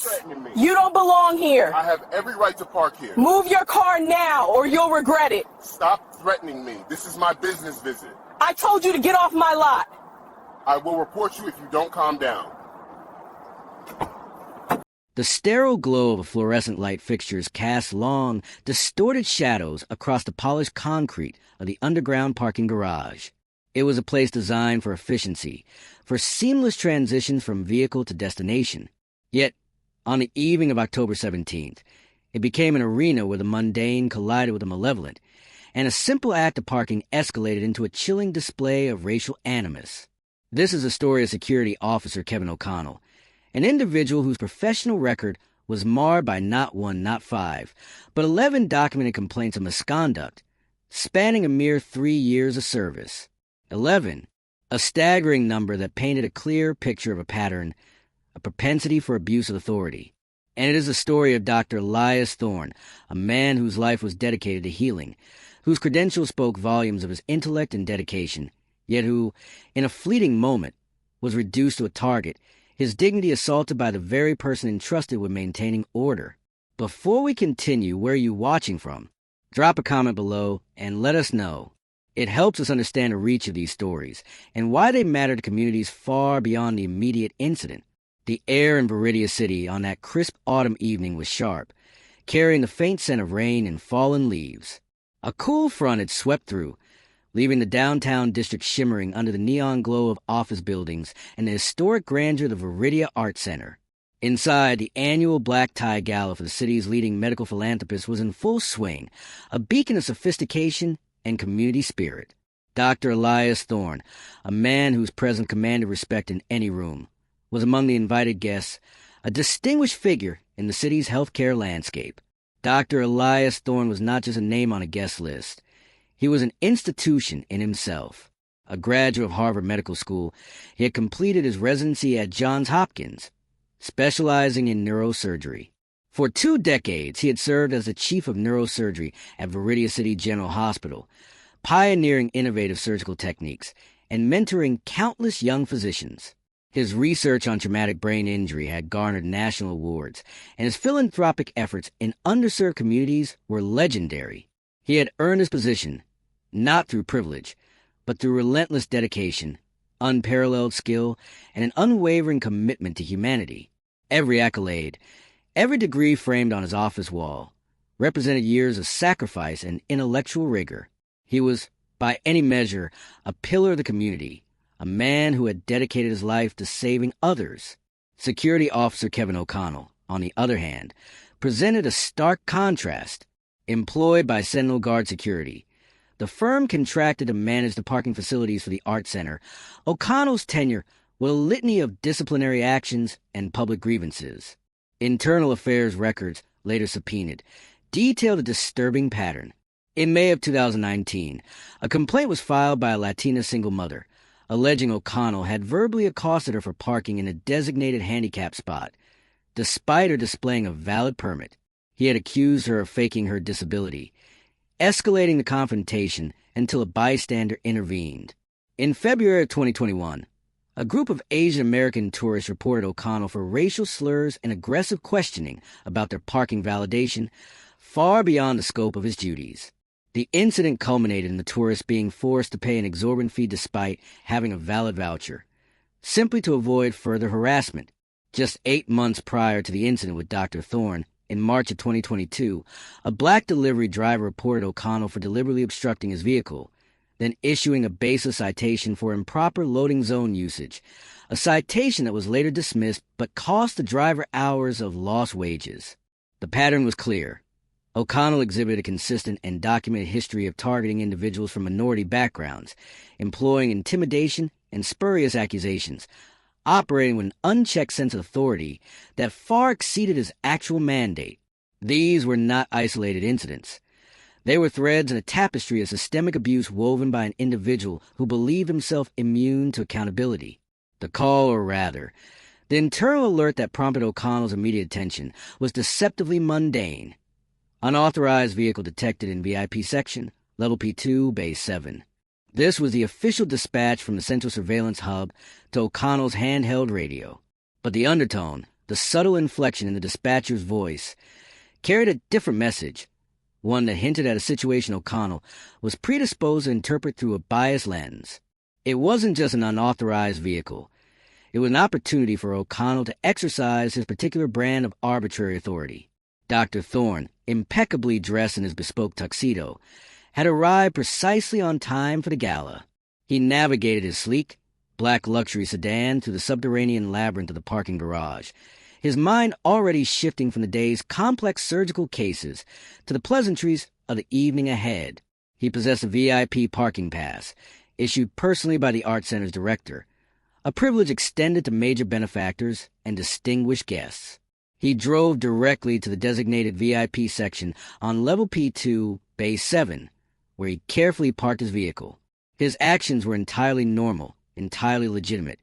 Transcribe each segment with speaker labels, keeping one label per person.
Speaker 1: threatening me.
Speaker 2: You don't belong here.
Speaker 1: I have every right to park here.
Speaker 2: Move your car now or you'll regret it.
Speaker 1: Stop threatening me. This is my business visit.
Speaker 2: I told you to get off my lot.
Speaker 1: I will report you if you don't calm down.
Speaker 3: The sterile glow of fluorescent light fixtures cast long, distorted shadows across the polished concrete of the underground parking garage. It was a place designed for efficiency, for seamless transitions from vehicle to destination. Yet, on the evening of October 17th, it became an arena where the mundane collided with the malevolent, and a simple act of parking escalated into a chilling display of racial animus. This is the story of Security Officer Kevin O'Connell, an individual whose professional record was marred by not one, not five, but 11 documented complaints of misconduct, spanning a mere 3 years of service. 11, a staggering number that painted a clear picture of a pattern, a propensity for abuse of authority. And it is the story of Dr. Elias Thorne, a man whose life was dedicated to healing, whose credentials spoke volumes of his intellect and dedication, yet who, in a fleeting moment, was reduced to a target, his dignity assaulted by the very person entrusted with maintaining order. Before we continue, where are you watching from? Drop a comment below and let us know. It helps us understand the reach of these stories and why they matter to communities far beyond the immediate incident. The air in Viridia City on that crisp autumn evening was sharp, carrying the faint scent of rain and fallen leaves. A cool front had swept through, leaving the downtown district shimmering under the neon glow of office buildings and the historic grandeur of the Viridia Art Center. Inside, the annual black tie gala for the city's leading medical philanthropist was in full swing, a beacon of sophistication and community spirit. Dr. Elias Thorne, a man whose presence commanded respect in any room, was among the invited guests, a distinguished figure in the city's healthcare landscape. Dr. Elias Thorne was not just a name on a guest list. He was an institution in himself. A graduate of Harvard Medical School, he had completed his residency at Johns Hopkins, specializing in neurosurgery. For 2 decades, he had served as the chief of neurosurgery at Viridia City General Hospital, pioneering innovative surgical techniques and mentoring countless young physicians. His research on traumatic brain injury had garnered national awards, and his philanthropic efforts in underserved communities were legendary. He had earned his position, not through privilege, but through relentless dedication, unparalleled skill, and an unwavering commitment to humanity. Every accolade, every degree framed on his office wall, represented years of sacrifice and intellectual rigor. He was, by any measure, a pillar of the community, a man who had dedicated his life to saving others. Security Officer Kevin O'Connell, on the other hand, presented a stark contrast. Employed by Sentinel Guard Security, the firm contracted to manage the parking facilities for the Art Center. O'Connell's tenure with a litany of disciplinary actions and public grievances. Internal Affairs records, later subpoenaed, detailed a disturbing pattern. In May of 2019, a complaint was filed by a Latina single mother, alleging O'Connell had verbally accosted her for parking in a designated handicap spot, despite her displaying a valid permit. He had accused her of faking her disability, escalating the confrontation until a bystander intervened. In February of 2021, a group of Asian American tourists reported O'Connell for racial slurs and aggressive questioning about their parking validation, far beyond the scope of his duties. The incident culminated in the tourists being forced to pay an exorbitant fee despite having a valid voucher, simply to avoid further harassment. Just 8 months prior to the incident with Dr. Thorne, in March of 2022, a black delivery driver reported O'Connell for deliberately obstructing his vehicle, then issuing a baseless citation for improper loading zone usage, a citation that was later dismissed but cost the driver hours of lost wages. The pattern was clear. O'Connell exhibited a consistent and documented history of targeting individuals from minority backgrounds, employing intimidation and spurious accusations, operating with an unchecked sense of authority that far exceeded his actual mandate. These were not isolated incidents. They were threads in a tapestry of systemic abuse woven by an individual who believed himself immune to accountability. The call, or rather, the internal alert that prompted O'Connell's immediate attention, was deceptively mundane. Unauthorized vehicle detected in VIP section, level P2, Bay 7. This was the official dispatch from the Central Surveillance Hub to O'Connell's handheld radio. But the undertone, The subtle inflection in the dispatcher's voice carried a different message, one that hinted at a situation O'Connell was predisposed to interpret through a biased lens. It wasn't just an unauthorized vehicle. It was an opportunity for O'Connell to exercise his particular brand of arbitrary authority. Dr. Thorne, impeccably dressed in his bespoke tuxedo, had arrived precisely on time for the gala. He navigated his sleek, black luxury sedan through the subterranean labyrinth of the parking garage, his mind already shifting from the day's complex surgical cases to the pleasantries of the evening ahead. He possessed a VIP parking pass, issued personally by the Art Center's director, a privilege extended to major benefactors and distinguished guests. He drove directly to the designated VIP section on level P2, Bay 7, where he carefully parked his vehicle. His actions were entirely normal, entirely legitimate,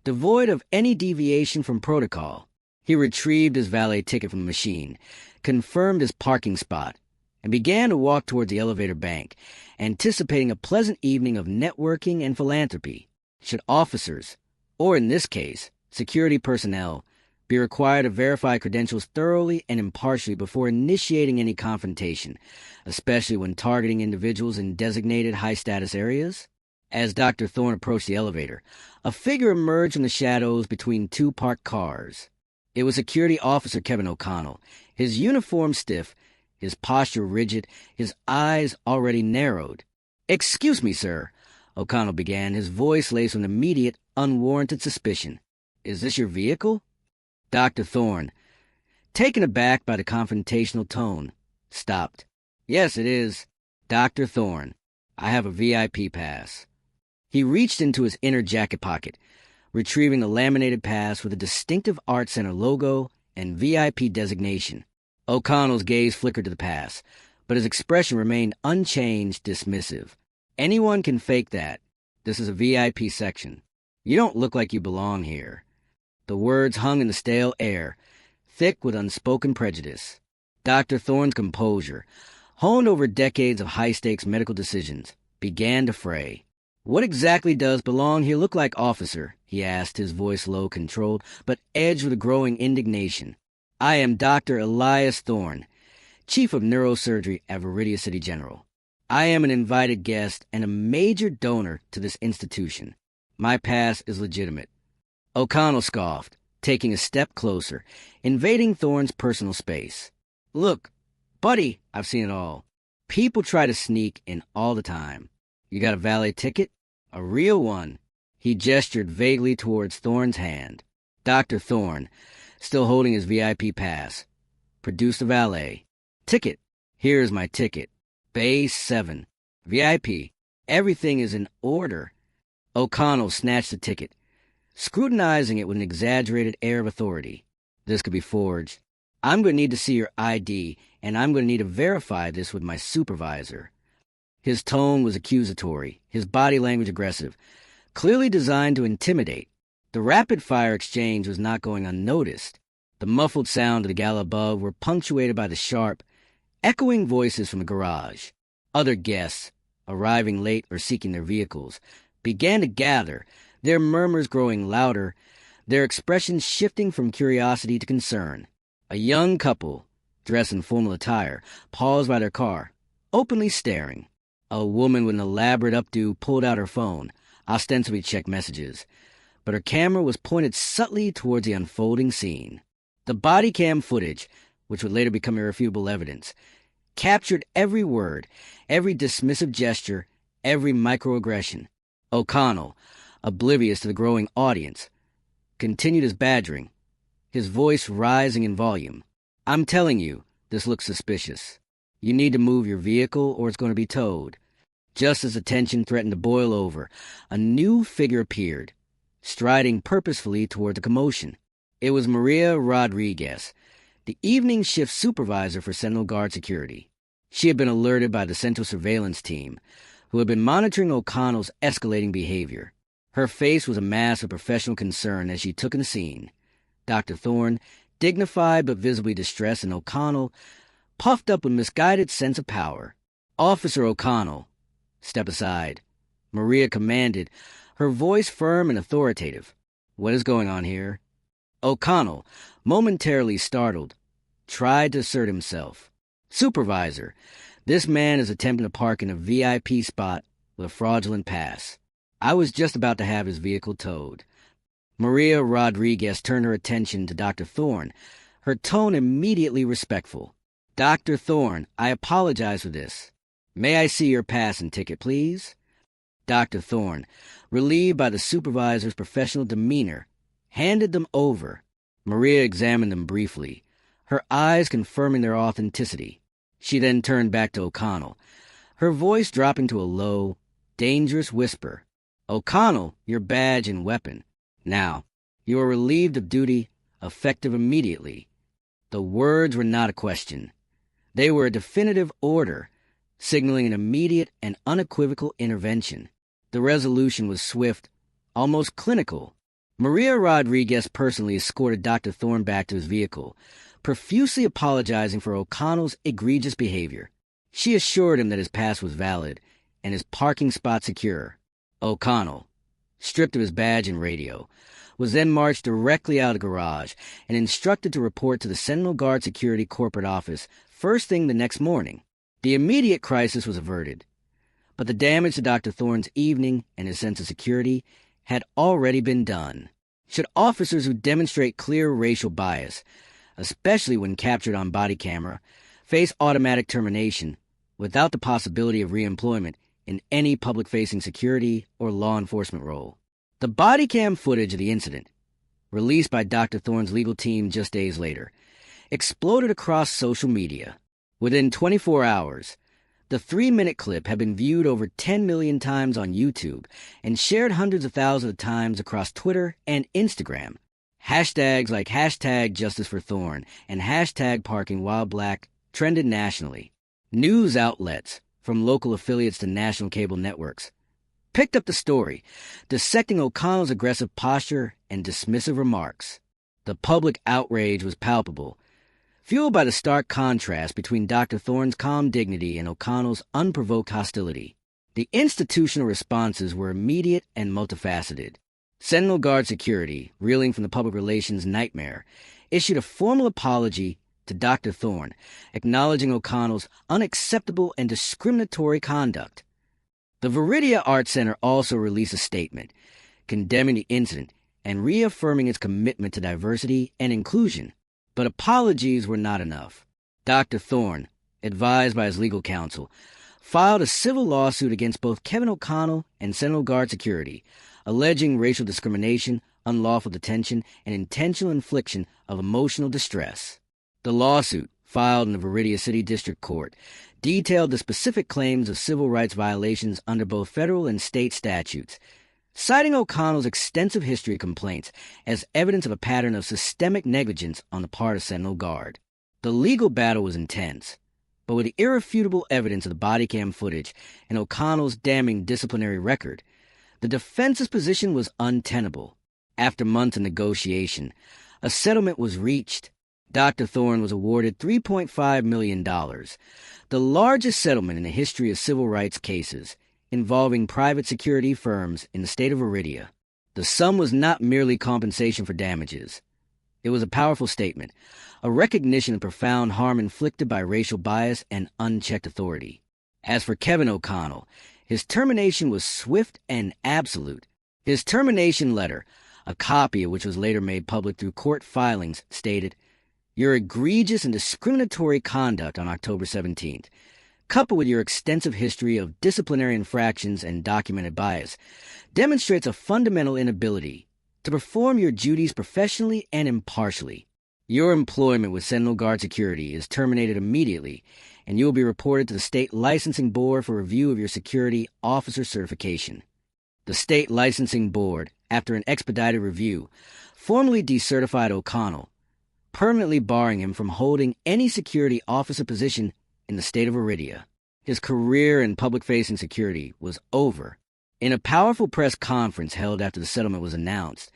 Speaker 3: devoid of any deviation from protocol. He retrieved his valet ticket from the machine, confirmed his parking spot, and began to walk toward the elevator bank, anticipating a pleasant evening of networking and philanthropy. Should officers, or in this case, security personnel, be required to verify credentials thoroughly and impartially before initiating any confrontation, especially when targeting individuals in designated high-status areas? As Dr. Thorne approached the elevator, a figure emerged from the shadows between two parked cars. It was Security Officer Kevin O'Connell, his uniform stiff, his posture rigid, his eyes already narrowed. "Excuse me, sir," O'Connell began, his voice laced with immediate, unwarranted suspicion. "Is this your vehicle?" Dr. Thorne, taken aback by the confrontational tone, stopped. "Yes, it is. Dr. Thorne. I have a VIP pass." He reached into his inner jacket pocket, retrieving the laminated pass with a distinctive Art Center logo and VIP designation. O'Connell's gaze flickered to the pass, but his expression remained unchanged, dismissive. "Anyone can fake that. This is a VIP section. You don't look like you belong here." The words hung in the stale air, thick with unspoken prejudice. Dr. Thorne's composure, honed over decades of high-stakes medical decisions, began to fray. "What exactly does belong here look like, officer?" he asked, his voice low, controlled, but edged with a growing indignation. "I am Dr. Elias Thorne, Chief of Neurosurgery at Viridia City General. I am an invited guest and a major donor to this institution. My pass is legitimate." O'Connell scoffed, taking a step closer, invading Thorne's personal space. "Look, buddy, I've seen it all. People try to sneak in all the time. You got a valet ticket? A real one." He gestured vaguely towards Thorne's hand. Dr. Thorne, still holding his VIP pass, produced the valet. "Ticket. Here is my ticket. Bay 7. VIP. Everything is in order." O'Connell snatched the ticket, scrutinizing it with an exaggerated air of authority. "This could be forged. I'm going to need to see your ID, and I'm going to need to verify this with my supervisor." His tone was accusatory, his body language aggressive, clearly designed to intimidate. The rapid-fire exchange was not going unnoticed. The muffled sound of the gala above were punctuated by the sharp, echoing voices from the garage. Other guests, arriving late or seeking their vehicles, began to gather, their murmurs growing louder, their expressions shifting from curiosity to concern. A young couple, dressed in formal attire, paused by their car, openly staring. A woman with an elaborate updo pulled out her phone, ostensibly checked messages, but her camera was pointed subtly towards the unfolding scene. The Bodycam footage, which would later become irrefutable evidence, captured every word, every dismissive gesture, every microaggression. O'Connell, oblivious to the growing audience, continued his badgering, his voice rising in volume. "I'm telling you, this looks suspicious. You need to move your vehicle or it's going to be towed." Just as the tension threatened to boil over, a new figure appeared, striding purposefully toward the commotion. It was Maria Rodriguez, the evening shift supervisor for Sentinel Guard Security. She had been alerted by the Central Surveillance Team, who had been monitoring O'Connell's escalating behavior. Her face was a mask of professional concern as she took in the scene. Dr. Thorne, dignified but visibly distressed, and O'Connell, puffed up with misguided sense of power. "Officer O'Connell, step aside," Maria commanded, her voice firm and authoritative. "What is going on here?" O'Connell, momentarily startled, tried to assert himself. "Supervisor, this man is attempting to park in a VIP spot with a fraudulent pass. I was just about to have his vehicle towed." Maria Rodriguez turned her attention to Dr. Thorne, her tone immediately respectful. "Dr. Thorne, I apologize for this. May I see your pass and ticket, please?" Dr. Thorne, relieved by the supervisor's professional demeanor, handed them over. Maria examined them briefly, her eyes confirming their authenticity. She then turned back to O'Connell, her voice dropping to a low, dangerous whisper. "O'Connell, your badge and weapon. Now, you are relieved of duty, effective immediately." The words were not a question. They were a definitive order, signaling an immediate and unequivocal intervention. The resolution was swift, almost clinical. Maria Rodriguez personally escorted Dr. Thorne back to his vehicle, profusely apologizing for O'Connell's egregious behavior. She assured him that his pass was valid and his parking spot secure. O'Connell, stripped of his badge and radio, was then marched directly out of the garage and instructed to report to the Sentinel Guard Security corporate office first thing the next morning. The immediate crisis was averted, but the damage to Dr. Thorne's evening and his sense of security had already been done. Should officers who demonstrate clear racial bias, especially when captured on body camera, face automatic termination without the possibility of reemployment in any public-facing security or law enforcement role. The Bodycam footage of the incident, released by Dr. Thorne's legal team just days later, exploded across social media. Within 24 hours, the 3-minute clip had been viewed over 10 million times on YouTube and shared hundreds of thousands of times across Twitter and Instagram. Hashtags like #JusticeForThorne and #ParkingWhileBlack trended nationally. News outlets, from local affiliates to national cable networks, picked up the story, dissecting O'Connell's aggressive posture and dismissive remarks. The public outrage was palpable, fueled by the stark contrast between Dr. Thorne's calm dignity and O'Connell's unprovoked hostility. The institutional responses were immediate and multifaceted. Sentinel Guard Security, reeling from the public relations nightmare, issued a formal apology to Dr. Thorne, acknowledging O'Connell's unacceptable and discriminatory conduct. The Viridia Arts Center also released a statement, condemning the incident and reaffirming its commitment to diversity and inclusion. But apologies were not enough. Dr. Thorne, advised by his legal counsel, filed a civil lawsuit against both Kevin O'Connell and Sentinel Guard Security, alleging racial discrimination, unlawful detention, and intentional infliction of emotional distress. The lawsuit, filed in the Viridia City District Court, detailed the specific claims of civil rights violations under both federal and state statutes, citing O'Connell's extensive history of complaints as evidence of a pattern of systemic negligence on the part of Sentinel Guard. The legal battle was intense, but with the irrefutable evidence of the Bodycam footage and O'Connell's damning disciplinary record, the defense's position was untenable. After months of negotiation, a settlement was reached. Dr. Thorne was awarded $3.5 million, the largest settlement in the history of civil rights cases involving private security firms in the state of Viridia. The sum was not merely compensation for damages. It was a powerful statement, a recognition of profound harm inflicted by racial bias and unchecked authority. As for Kevin O'Connell, his termination was swift and absolute. His termination letter, a copy of which was later made public through court filings, stated, "Your egregious and discriminatory conduct on October 17th, coupled with your extensive history of disciplinary infractions and documented bias, demonstrates a fundamental inability to perform your duties professionally and impartially. Your employment with Sentinel Guard Security is terminated immediately, and you will be reported to the State Licensing Board for review of your security officer certification." The State Licensing Board, after an expedited review, formally decertified O'Connell, permanently barring him from holding any security officer position in the state of Viridia. His career in public-facing security was over. In a powerful press conference held after the settlement was announced,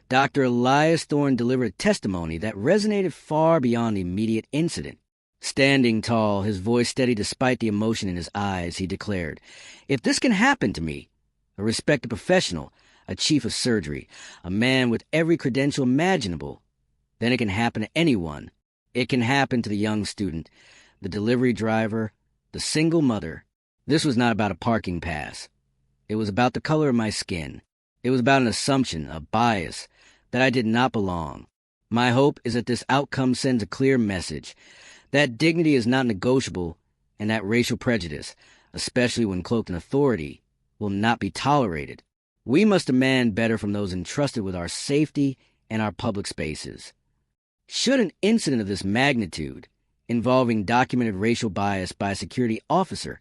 Speaker 3: Dr. Elias Thorne delivered a testimony that resonated far beyond the immediate incident. Standing tall, his voice steady despite the emotion in his eyes, he declared, "If this can happen to me, a respected professional, a chief of surgery, a man with every credential imaginable, then it can happen to anyone. It can happen to the young student, the delivery driver, the single mother. This was not about a parking pass. It was about the color of my skin. It was about an assumption, a bias, that I did not belong. My hope is that this outcome sends a clear message, that dignity is not negotiable and that racial prejudice, especially when cloaked in authority, will not be tolerated. We must demand better from those entrusted with our safety and our public spaces. Should an incident of this magnitude, involving documented racial bias by a security officer,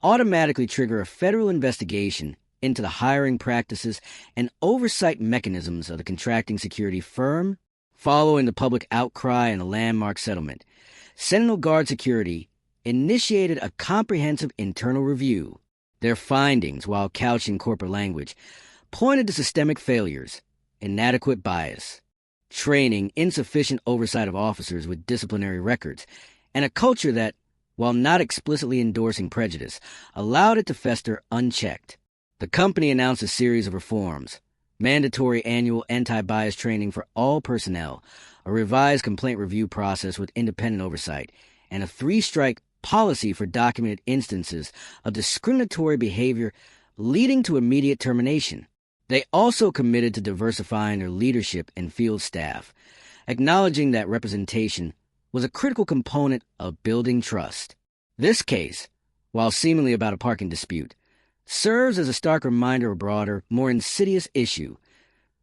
Speaker 3: automatically trigger a federal investigation into the hiring practices and oversight mechanisms of the contracting security firm? Following the public outcry and the landmark settlement, Sentinel Guard Security initiated a comprehensive internal review. Their findings, while couched in corporate language, pointed to systemic failures, inadequate bias, training, insufficient oversight of officers with disciplinary records, and a culture that, while not explicitly endorsing prejudice, allowed it to fester unchecked. The company announced a series of reforms: mandatory annual anti-bias training for all personnel, a revised complaint review process with independent oversight, and a 3-strike policy for documented instances of discriminatory behavior leading to immediate termination. They also committed to diversifying their leadership and field staff, acknowledging that representation was a critical component of building trust. This case, while seemingly about a parking dispute, serves as a stark reminder of a broader, more insidious issue: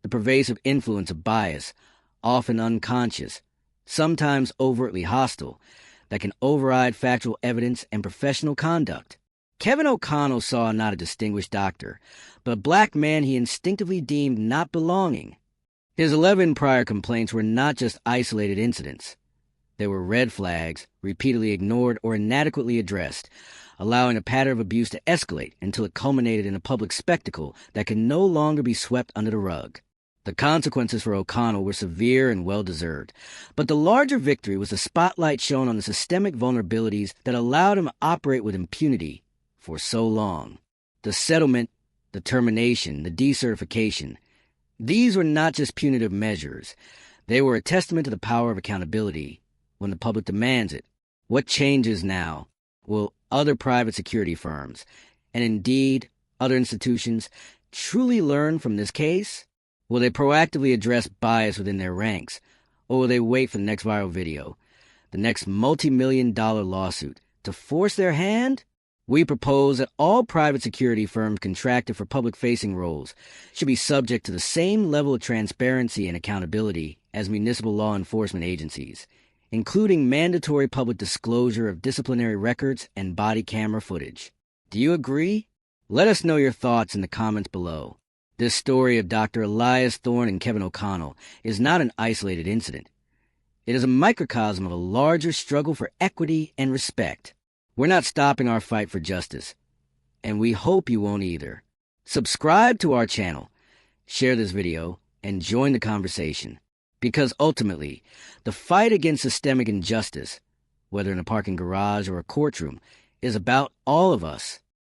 Speaker 3: the pervasive influence of bias, often unconscious, sometimes overtly hostile, that can override factual evidence and professional conduct. Kevin O'Connell saw not a distinguished doctor, but a black man he instinctively deemed not belonging. His 11 prior complaints were not just isolated incidents. They were red flags, repeatedly ignored or inadequately addressed, allowing a pattern of abuse to escalate until it culminated in a public spectacle that could no longer be swept under the rug. The consequences for O'Connell were severe and well-deserved, but the larger victory was the spotlight shown on the systemic vulnerabilities that allowed him to operate with impunity for so long. The settlement, the termination, the decertification, these were not just punitive measures. They were a testament to the power of accountability when the public demands it. What changes now? Will other private security firms, and indeed other institutions, truly learn from this case? Will they proactively address bias within their ranks, or will they wait for the next viral video, the next multi-million-dollar lawsuit, to force their hand? We propose that all private security firms contracted for public-facing roles should be subject to the same level of transparency and accountability as municipal law enforcement agencies, including mandatory public disclosure of disciplinary records and body camera footage. Do you agree? Let us know your thoughts in the comments below. This story of Dr. Elias Thorne and Kevin O'Connell is not an isolated incident. It is a microcosm of a larger struggle for equity and respect. We're not stopping our fight for justice, and we hope you won't either. Subscribe to our channel, share this video, and join the conversation. Because ultimately, the fight against systemic injustice, whether in a parking garage or a courtroom, is about all of us.